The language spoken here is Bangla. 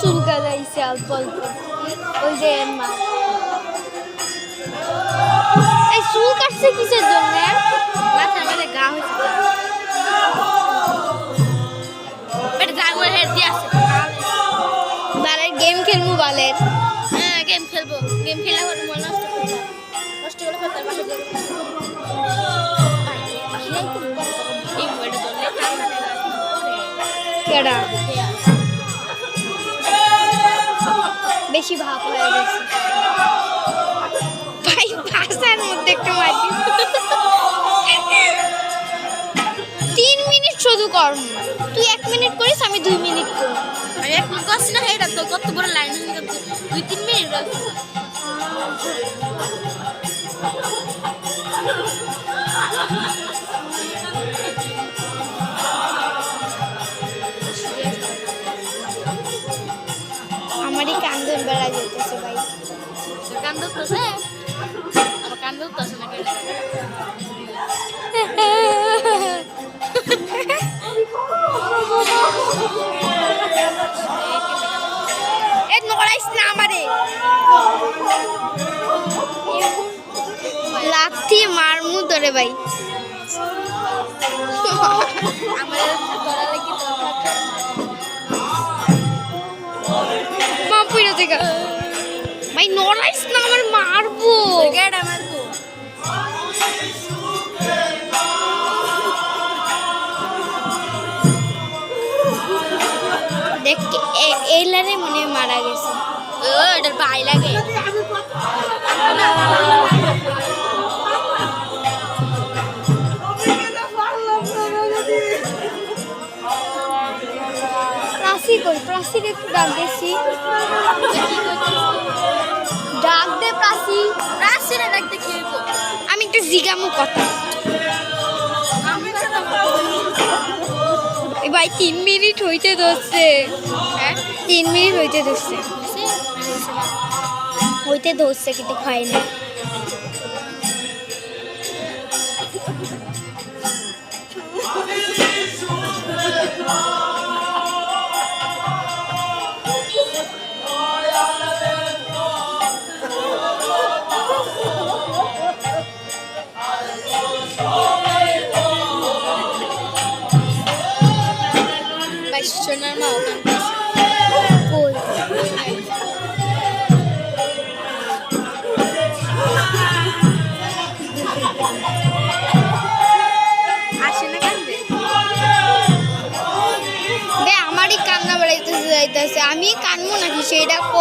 চুলকা যাইছে অল্প অল্প ওই যে মা এই চুল কাটছে কিসের জন্য মাথা মানে গা হয়েছে বালের গেম খেলবো বালের হ্যাঁ গেম খেলবো গেম খেলা করে মন নষ্ট করে ফেলতে পাশে কেডা বেশি ভাব হয়ে গেছে ভাই পাশার মধ্যে একটু মারি 3 মিনিট শুধু কর তুই 1 মিনিট করিস আমি 2 মিনিট করি আমি 1 মিনিট করছি না এটা তো কত বড় লাইন 2-3 মিনিট আমারই কান্দন বেড়া যেতেছে ভাই কান্দন তো সে আমার কান্দন তো না কেন এ নড়াইস না আমারে লাথি মারমু ধরে ভাই আমাদের ধরা লাগি মা পুরো জায়গা ভাই নড়াইস না আমার মারবো গেডা মারবো দেখ এই লারে মনে মারা গেছে ও এটার পাই লাগে প্রাসি কই প্রাসি রে ডাক দেছি ডাক দে প্রাসি প্রাসি রে ডাক দে কি হইবো আমি একটা জিগামু কথা এ ভাই 3 মিনিট হইতে ধরছে হ্যাঁ 3 মিনিট হইতে ধরছে কিন্তু খাই না সোনার মা ওখানে আসে না কান্দে আমারই কান্না বেড়াইতেছে যাইতেছে আমি কানবো নাকি সেটা ক